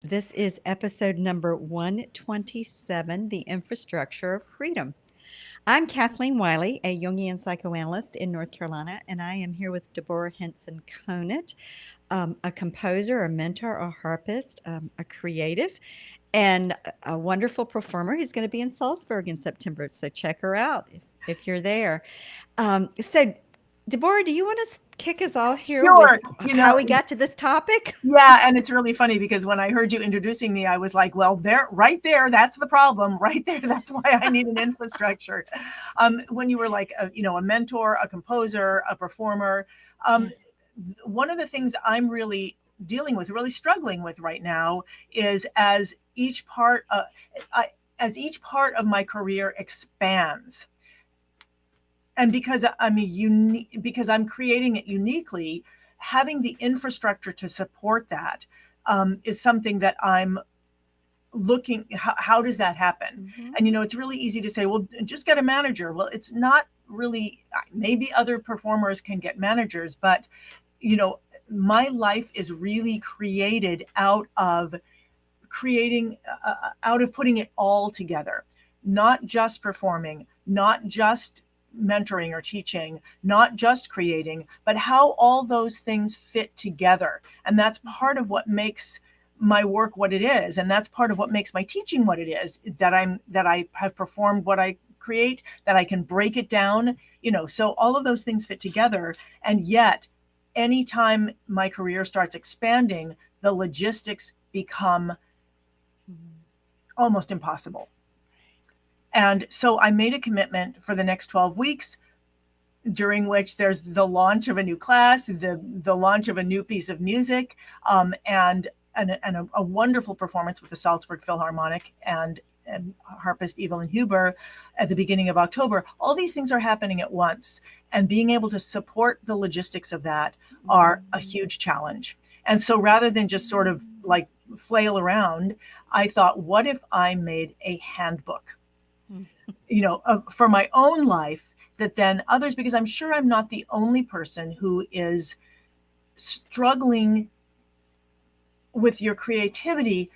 This is episode number 127, The Infrastructure of Freedom. I'm Kathleen Wiley, a Jungian psychoanalyst in North Carolina, and I am here with Deborah Henson-Conant, a composer, a mentor, a harpist, a creative, and a wonderful performer who's going to be in Salzburg in September. So check her out if you're there. So, Deborah, do you want to kick us off here with Sure. how we got to this topic? Yeah, and it's really funny because when I heard you introducing me, I was like, well, right there, that's the problem. Right there, that's why I need an infrastructure. When you were like, a mentor, a composer, a performer, one of the things I'm really dealing with, really struggling with right now is as each part of my career expands. And because I'm creating it uniquely, having the infrastructure to support that is something that I'm looking. How does that happen? Mm-hmm. And it's really easy to say, well, just get a manager. Well, it's not really. Maybe other performers can get managers, but my life is really created out of putting it all together, not just performing, not just mentoring or teaching, not just creating, but how all those things fit together. And that's part of what makes my work what it is. And that's part of what makes my teaching what it is, that I have performed what I create, that I can break it down, so all of those things fit together. And yet, anytime my career starts expanding, the logistics become almost impossible. And so I made a commitment for the next 12 weeks, during which there's the launch of a new class, the launch of a new piece of music, and a wonderful performance with the Salzburg Philharmonic and harpist Evelyn Huber at the beginning of October. All these things are happening at once, and being able to support the logistics of that are a huge challenge. And so rather than just sort of like flail around, I thought, what if I made a handbook? For my own life, that then others, because I'm sure I'm not the only person who is struggling with your creativity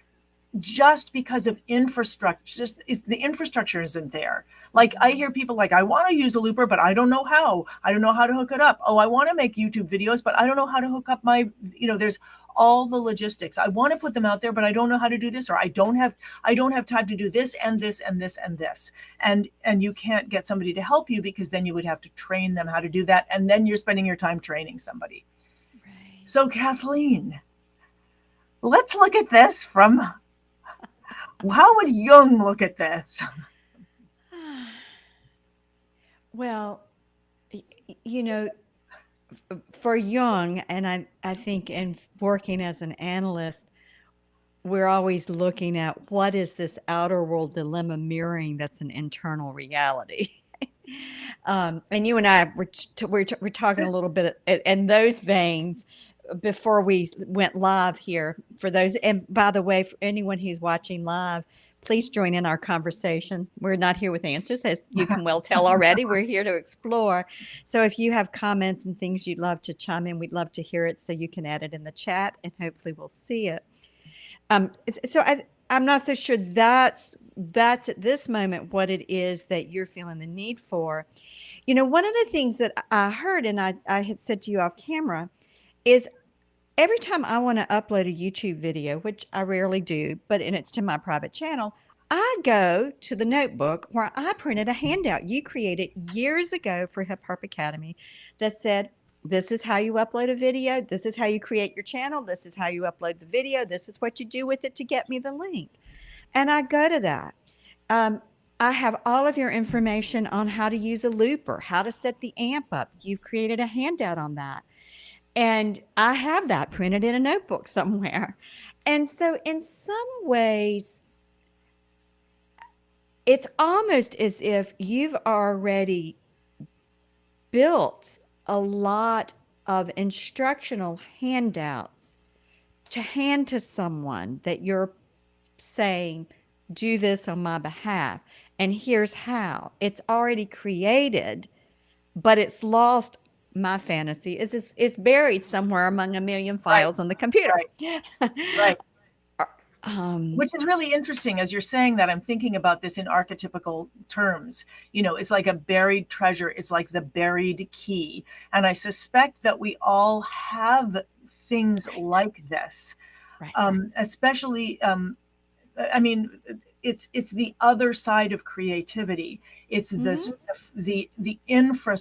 just because of infrastructure. The infrastructure isn't there. Like I hear people like, I want to use a looper, but I don't know how. I don't know how to hook it up. Oh, I want to make YouTube videos, but I don't know how to hook up my, there's all the logistics. I want to put them out there, but I don't know how to do this, or I don't have time to do this and this and this and this. And you can't get somebody to help you, because then you would have to train them how to do that. And then you're spending your time training somebody. Right. So Kathleen, let's look at this from, how would Jung look at this? Well, for Jung, and I think in working as an analyst, we're always looking at what is this outer world dilemma mirroring that's an internal reality. And you and I we're talking a little bit in those veins before we went live here. For those, and by the way, for anyone who's watching live, please join in our conversation. We're not here with answers, as you can well tell already. We're here to explore. So if you have comments and things you'd love to chime in, we'd love to hear it. So you can add it in the chat, and hopefully we'll see it. So I'm not so sure that's at this moment what it is that you're feeling the need for. One of the things that I heard, and I had said to you off camera, is every time I want to upload a YouTube video, which I rarely do, and it's to my private channel, I go to the notebook where I printed a handout you created years ago for Hip Harp Academy that said, this is how you upload a video. This is how you create your channel. This is how you upload the video. This is what you do with it to get me the link. And I go to that. I have all of your information on how to use a looper, how to set the amp up. You've created a handout on that. And I have that printed in a notebook somewhere. And so in some ways, it's almost as if you've already built a lot of instructional handouts to hand to someone that you're saying, do this on my behalf. And here's how. It's already created, but it's lost. My fantasy is it's buried somewhere among a million files on the computer. Right. Um, Which is really interesting. As you're saying that, I'm thinking about this in archetypical terms. It's like a buried treasure. It's like the buried key. And I suspect that we all have things like this, right. especially, I mean, it's the other side of creativity. It's Hmm. this the infra,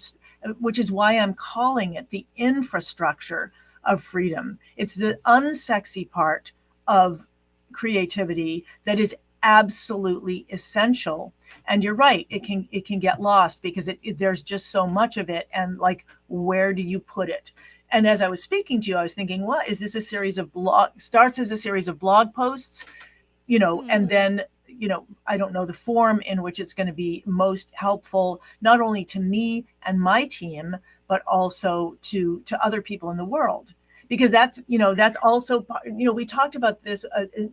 which is why I'm calling it the infrastructure of freedom. It's the unsexy part of creativity that is absolutely essential. And you're right, it can get lost because there's just so much of it, and like, where do you put it? And as I was speaking to you, I was thinking, what is this? A series of starts as a series of blog posts, and then, I don't know the form in which it's going to be most helpful, not only to me and my team, but also to other people in the world. Because that's also, we talked about this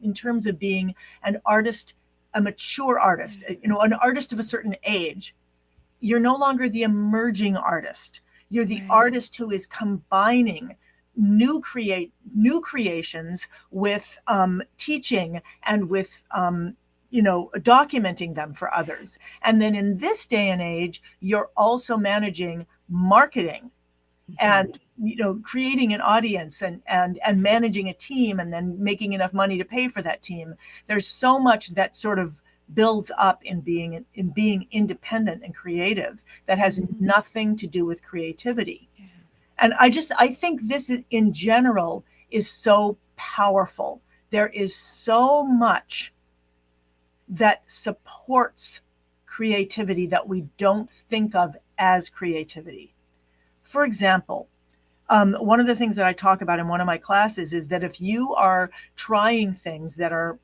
in terms of being an artist, a mature artist, an artist of a certain age. You're no longer the emerging artist. You're the Right. artist who is combining new creations with teaching and with documenting them for others. And then in this day and age, you're also managing marketing Hmm. and creating an audience and managing a team and then making enough money to pay for that team. There's so much that sort of builds up in being independent and creative that has Hmm. nothing to do with creativity. Yeah. And I think this in general is so powerful. There is so much that supports creativity that we don't think of as creativity. For example, one of the things that I talk about in one of my classes is that if you are trying things that are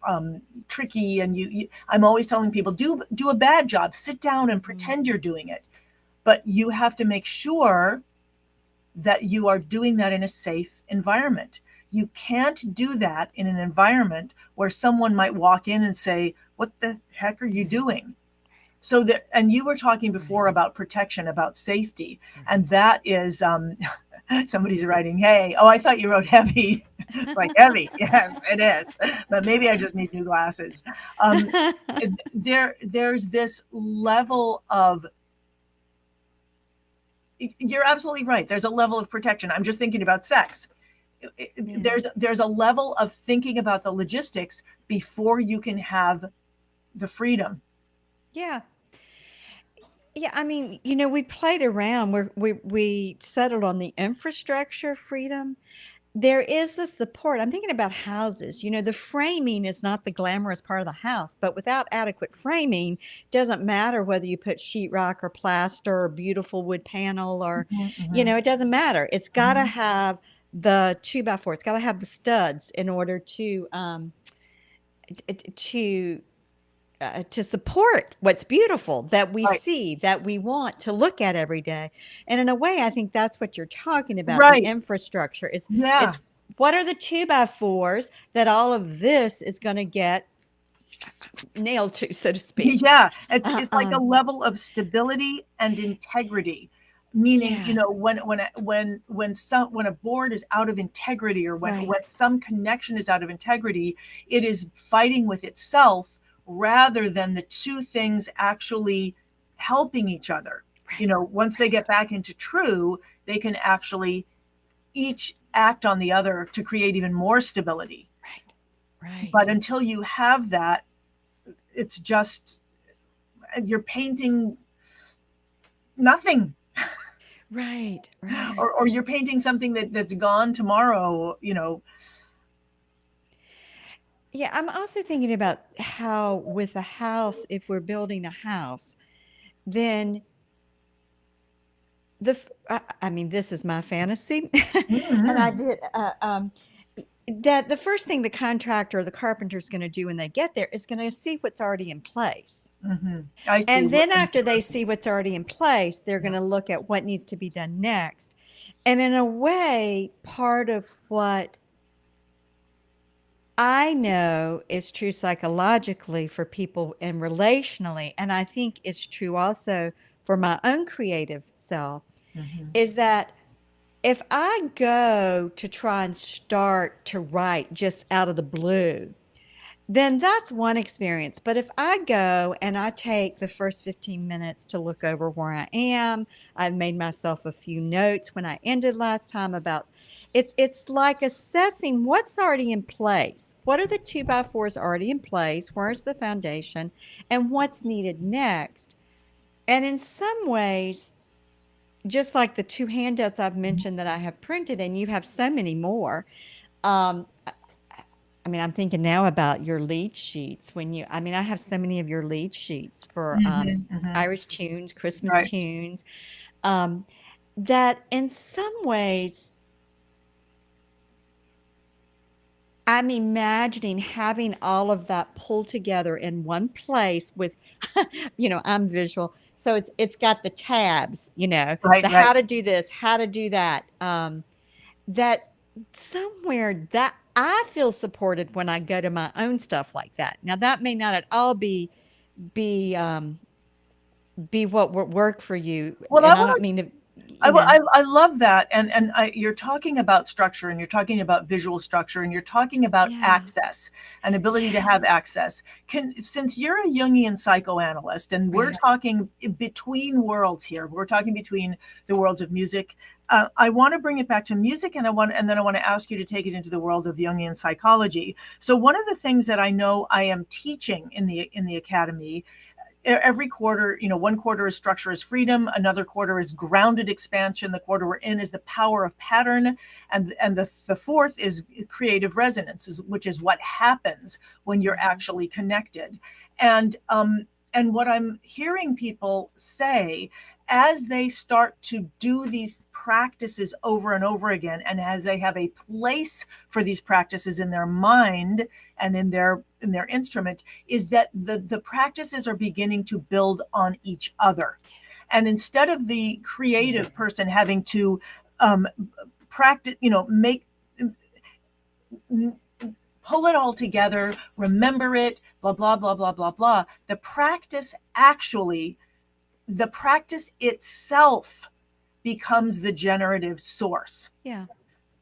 tricky, and I'm always telling people, do a bad job, sit down and Hmm. pretend you're doing it, but you have to make sure that you are doing that in a safe environment. You can't do that in an environment where someone might walk in and say, "What the heck are you doing?" So that, and you were talking Right. before about protection, about safety, and Hmm. that is, somebody's writing, "Hey, oh, I thought you wrote heavy." It's like heavy. Yes, it is, but maybe I just need new glasses. Um, there's this level of, you're absolutely right. There's a level of protection. I'm just thinking about sex. Yeah. There's a level of thinking about the logistics before you can have the freedom. Yeah. Yeah, I mean, we played around. We settled on the infrastructure freedom. There is the support. I'm thinking about houses. The framing is not the glamorous part of the house, but without adequate framing, doesn't matter whether you put sheetrock or plaster or beautiful wood panel or, Mhm, mhm, it doesn't matter. It's got to mhm. have the 2x4. It's got to have the studs in order to to support what's beautiful that we Right, see, that we want to look at every day. And in a way, I think that's what you're talking about. The right. infrastructure is Yeah. it's what are the 2x4s that all of this is going to get nailed to, so to speak. Yeah, it's like a Um, level of stability and integrity. Meaning, yeah, when a board is out of integrity, or when right, some connection is out of integrity, it is fighting with itself rather than the two things actually helping each other. right, Once they right, get back into true, they can actually each act on the other to create even more stability. right, But right, until you have that, it's just, you're painting nothing, right, right. or you're painting something that's gone tomorrow. Yeah, I'm also thinking about how with a house, if we're building a house, then I mean, this is my fantasy, and I Mhm, did that. The first thing the contractor or the carpenter is going to do when they get there is going to see what's already in place, mhm. I see and what, then after they see what's already in place, they're going to look at what needs to be done next. And in a way, part of what I know is true psychologically for people and relationally, and I think it's true also for my own creative self, mhm, is that if I go to try and start to write just out of the blue, then that's one experience. But if I go and I take the first 15 minutes to look over where I am, I've made myself a few notes when I ended last time about it's like assessing what's already in place. What are the 2x4s already in place? Where's the foundation? And what's needed next? And in some ways, just like the two handouts I've mentioned that I have printed, and you have so many more, um, I mean, I'm thinking now about your lead sheets when you, I mean, I have so many of your lead sheets for Mhm, mhm. Irish tunes, Christmas Right. tunes, um, that in some ways, I'm imagining having all of that pulled together in one place with, I'm visual. So it's got the tabs, Right, the right. how to do this, how to do that. That somewhere that I feel supported when I go to my own stuff like that. Now that may not at all be be what would work for you, Well, and I don't mean to, I, you w- know. I love that, and you're talking about structure, and you're talking about visual structure, and you're talking about Yeah. access and ability to have Yes. access. Since you're a Jungian psychoanalyst, and we're Right. talking between worlds here, we're talking between the worlds of music. I want to bring it back to music, and then I want to ask you to take it into the world of Jungian psychology. So one of the things that I know I am teaching in the academy every quarter, one quarter is structure is freedom, another quarter is grounded expansion, the quarter we're in is the power of pattern, and the fourth is creative resonance, which is what happens when you're Mhm. actually connected. And what I'm hearing people say as they start to do these practices over and over again, and as they have a place for these practices in their mind and in their instrument, is that the practices are beginning to build on each other. And instead of the creative person having to um, practice, make pull it all together, remember it, blah blah blah blah blah blah. The practice itself becomes the generative source. Yeah.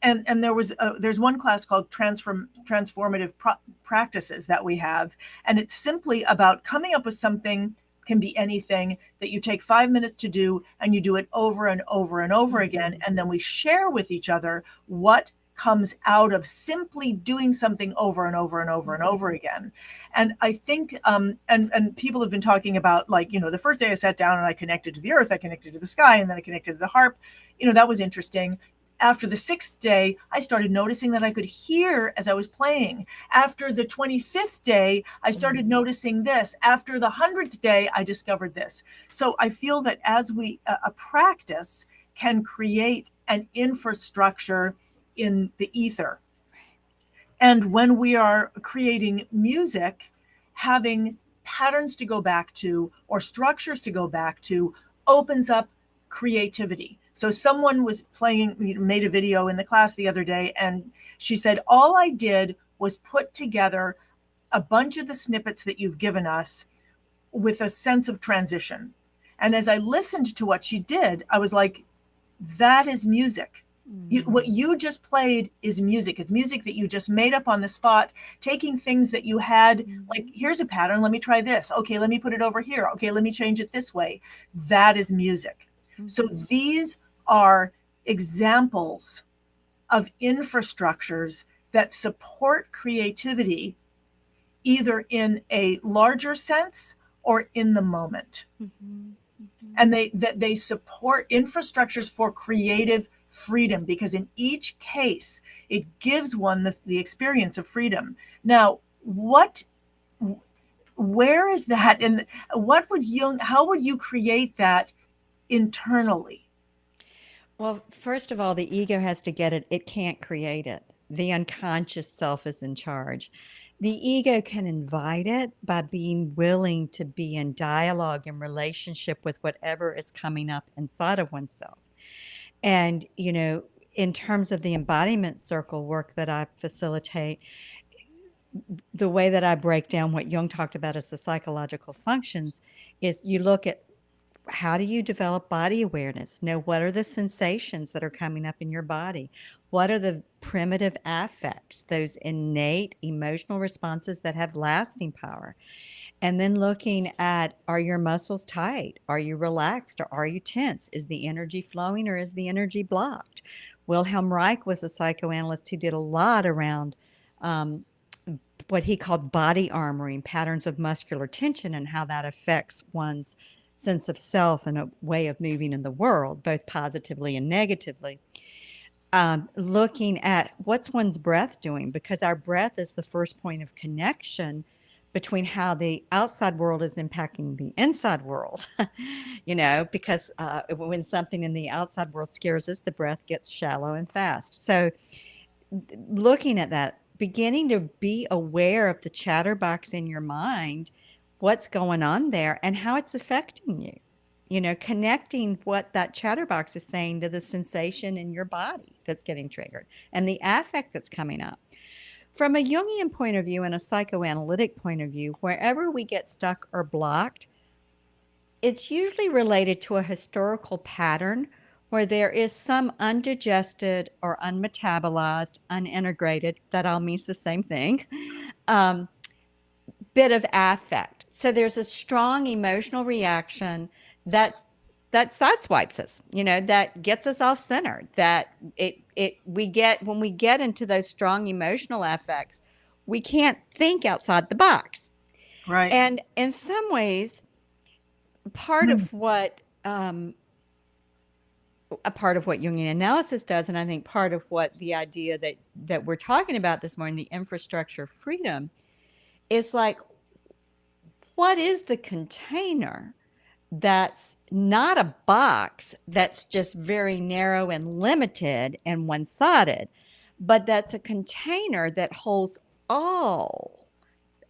And there's one class called transformative practices that we have, and it's simply about coming up with something, can be anything, that you take 5 minutes to do, and you do it over and over and over again, Mhm. and then we share with each other what comes out of simply doing something over and over and over and over Mhm. again. And I think and people have been talking about, like, the first day I sat down and I connected to the earth, I connected to the sky, and then I connected to the harp. That was interesting. After the sixth day, I started noticing that I could hear as I was playing. After the 25th day, I started Mhm. noticing this. After the 100th day, I discovered this. So I feel that as a practice can create an infrastructure in the ether. And when we are creating music, having patterns to go back to or structures to go back to opens up creativity. So someone was playing, made a video in the class the other day, and she said, all I did was put together a bunch of the snippets that you've given us with a sense of transition. And as I listened to what she did, I was like, that is music. What Mhm. you just played is music. It's music that you just made up on the spot, taking things that you had, like, Mhm. here's a pattern, let me try this. Okay, let me put it over here. Okay, let me change it this way. That is music. So Mhm. these are examples of infrastructures that support creativity, either in a larger sense or in the moment. Mhm. Mhm. And they support infrastructures for creative freedom, because in each case it gives one the experience of freedom. Now, where is that, and how would you create that internally? Well, first of all, the ego has to get it. It can't create it. The unconscious self is in charge. The ego can invite it by being willing to be in dialogue and relationship with whatever is coming up inside of oneself. And, in terms of the embodiment circle work that I facilitate, the way that I break down what Jung talked about as the psychological functions is you look at How do you develop body awareness? Know what are the sensations that are coming up in your body? What are the primitive affects, those innate emotional responses that have lasting power? And then looking at, are your muscles tight? Are you relaxed or are you tense? Is the energy flowing or is the energy blocked? Wilhelm Reich was a psychoanalyst who did a lot around um, what he called body armoring, patterns of muscular tension, and how that affects one's sense of self and a way of moving in the world, both positively and negatively. Looking at what's one's breath doing, because our breath is the first point of connection between how the outside world is impacting the inside world. Because when something in the outside world scares us, the breath gets shallow and fast. So looking at that, beginning to be aware of the chatterbox in your mind, what's going on there and how it's affecting you. Connecting what that chatterbox is saying to the sensation in your body that's getting triggered and the affect that's coming up. From a Jungian point of view and a psychoanalytic point of view, wherever we get stuck or blocked, it's usually related to a historical pattern where there is some undigested or unmetabolized, unintegrated, that all means the same thing, bit of affect. So there's a strong emotional reaction that sideswipes us, that gets us off center, that when we get into those strong emotional affects, we can't think outside the box. Right. And in some ways, part of what Jungian analysis does, and I think part of what the idea that we're talking about this morning, the infrastructure of freedom, is like, what is the container that's not a box that's just very narrow and limited and one-sided, but that's a container that holds all.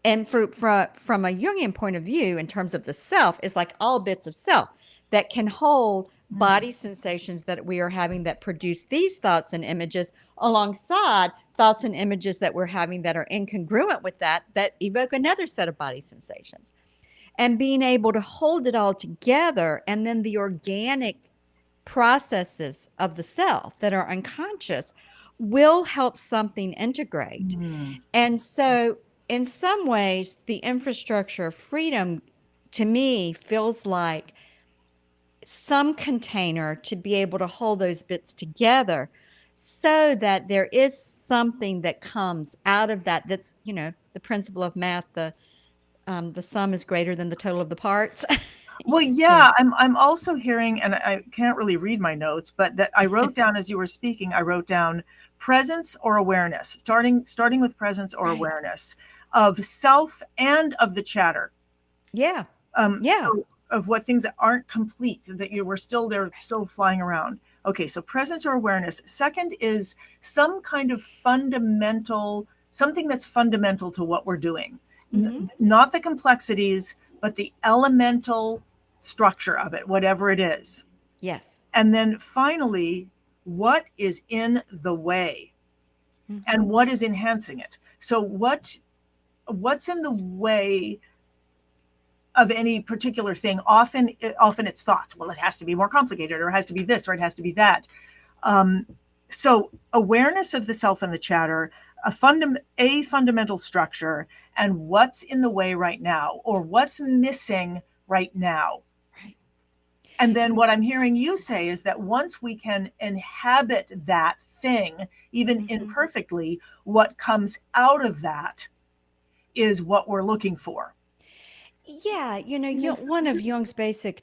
And from a Jungian point of view, in terms of the self, is like all bits of self that can hold body sensations that we are having that produce these thoughts and images alongside thoughts and images that we're having that are incongruent with that evoke another set of body sensations. And being able to hold it all together, and then the organic processes of the self that are unconscious will help something integrate. And so in some ways, the infrastructure of freedom, to me, feels like some container to be able to hold those bits together so that there is something that comes out of that. That's, the principle of math, the sum is greater than the total of the parts. Well, yeah, I'm also hearing, and I can't really read my notes, but that I wrote down as you were speaking, I wrote down presence or awareness, starting with presence or awareness of self and of the chatter. Yeah. So of what things that aren't complete, that they're still flying around. Okay, so presence or awareness. Second is some kind of something that's fundamental to what we're doing. Not the complexities, but the elemental structure of it, whatever it is. Yes. And then finally, what is in the way and what is enhancing it? So what's in the way of any particular thing? Often it's thoughts. Well, it has to be more complicated, or it has to be this, or it has to be that. So awareness of the self and the chatter, a fundamental structure, and what's in the way right now, or what's missing right now. Right. And then what I'm hearing you say is that once we can inhabit that thing, even imperfectly, what comes out of that is what we're looking for. Yeah, one of Jung's basic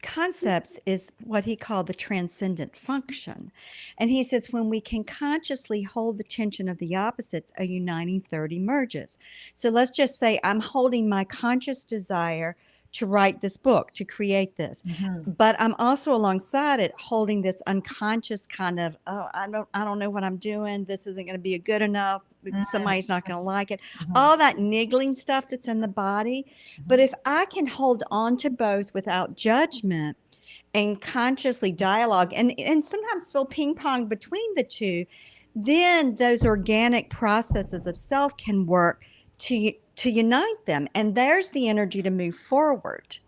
concepts is what he called the transcendent function. And he says when we can consciously hold the tension of the opposites, a uniting third emerges. So let's just say I'm holding my conscious desire to write this book, to create this. But I'm also alongside it holding this unconscious kind of, I don't know what I'm doing. This isn't going to be good enough. Somebody's not going to like it. All that niggling stuff that's in the body. But if I can hold on to both without judgment and consciously dialogue and sometimes feel ping pong between the two, then those organic processes of self can work to unite them. And there's the energy to move forward.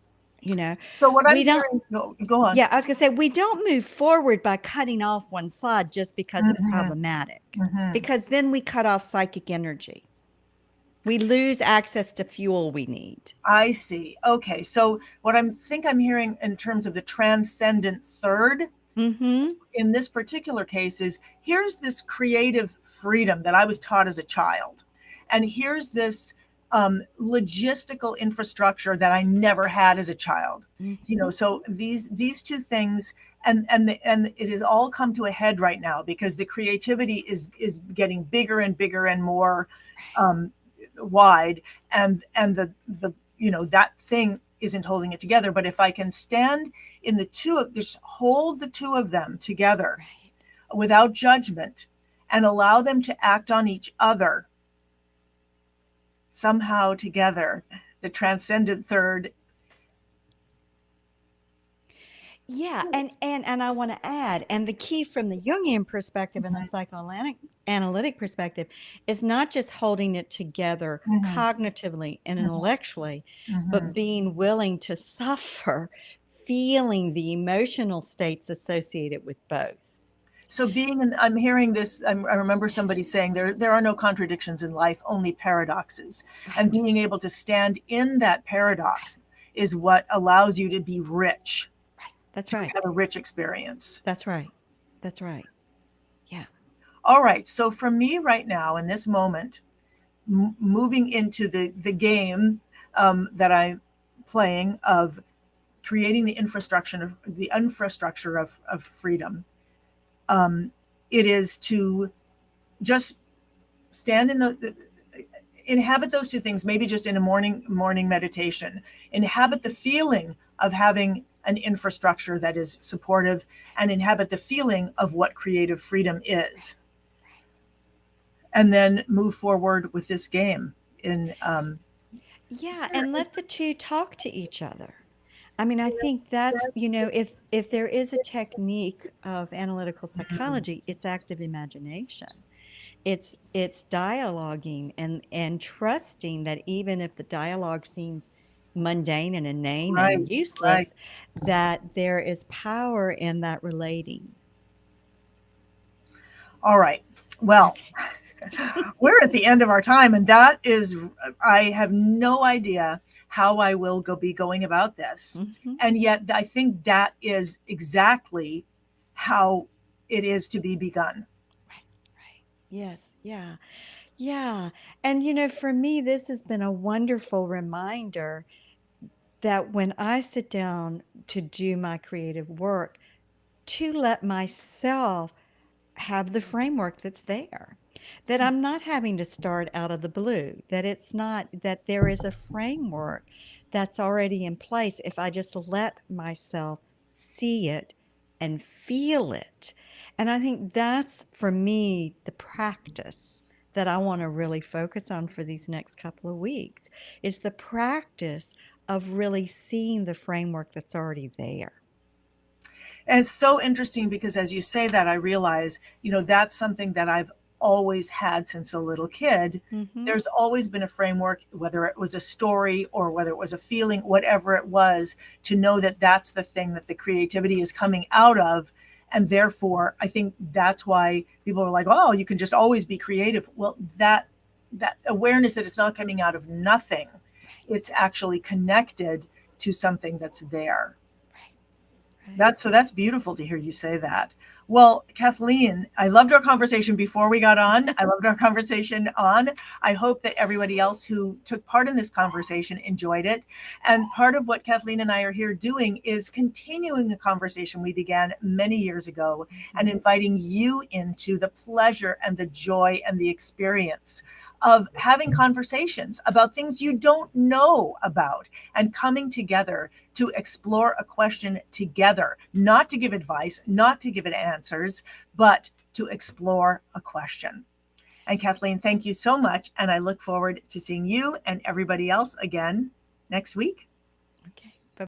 You know, So what I'm we don't, hearing, go on. yeah, I was going to say, we don't move forward by cutting off one side just because it's Mm-hmm, problematic, mm-hmm. because then we cut off psychic energy. We lose access to fuel we need. I see. Okay. So what I'm hearing in terms of the transcendent third Mm-hmm. in this particular case is, here's this creative freedom that I was taught as a child. And here's this logistical infrastructure that I never had as a child. Mm-hmm. So these two things, and it has all come to a head right now because the creativity is getting bigger and bigger and more wide, and the that thing isn't holding it together. But if I can stand in the two of, just hold the two of them together Right. without judgment and allow them to act on each other somehow together, the transcendent third. Yeah, and I want to add, and the key from the Jungian perspective and the psychoanalytic perspective is not just holding it together Mhm, cognitively and mhm, intellectually, but mhm. being willing to suffer, feeling the emotional states associated with both. So I'm hearing this. I remember somebody saying there are no contradictions in life, only paradoxes, and Right. being able to stand in that Right. paradox is what allows you to be rich, Right. That's to right. have a rich experience. That's right. That's right. Yeah. All right. So for me right now in this moment, moving into the game that I'm playing of creating the infrastructure of freedom, um, it is to just stand in the inhabit those two things, maybe just in a morning meditation, inhabit the feeling of having an infrastructure that is supportive, and inhabit the feeling of what creative freedom is, and then move forward with this game in Yeah, and let the two talk to each other. I mean, I think that's, if there is a technique of analytical psychology, it's active imagination. It's dialoguing and trusting that even if the dialogue seems mundane and inane right, and right. useless, that there is power in that relating. All right. Well, Okay. we're at the end of our time, and that is, I have no idea how I will be going about this. Hmm. And yet, I think that is exactly how it is to be begun. Right, right. Yes, yeah, yeah. And for me, this has been a wonderful reminder that when I sit down to do my creative work, to let myself have the framework that's there. That I'm not having to start out of the blue, that it's not, that there is a framework that's already in place if I just let myself see it and feel it. And I think that's, for me, the practice that I want to really focus on for these next couple of weeks is the practice of really seeing the framework that's already there. And it's so interesting because as you say that, I realize, that's something that I've always had since a little kid. Mm-hmm. There's always been a framework, whether it was a story or whether it was a feeling, whatever it was, to know that that's the thing that the creativity is coming out of. And therefore, I think that's why people are like, oh, you can just always be creative. Well, that awareness that it's not coming out of nothing, Right, it's actually connected to something that's there. right, right. That's beautiful to hear you say that. Well, Kathleen, I loved our conversation before we got on. I loved our conversation on. I hope that everybody else who took part in this conversation enjoyed it. And part of what Kathleen and I are here doing is continuing the conversation we began many years ago and inviting you into the pleasure and the joy and the experience of having conversations about things you don't know about and coming together to explore a question together, not to give advice, not to give it answers, but to explore a question. And Kathleen, thank you so much. And I look forward to seeing you and everybody else again next week.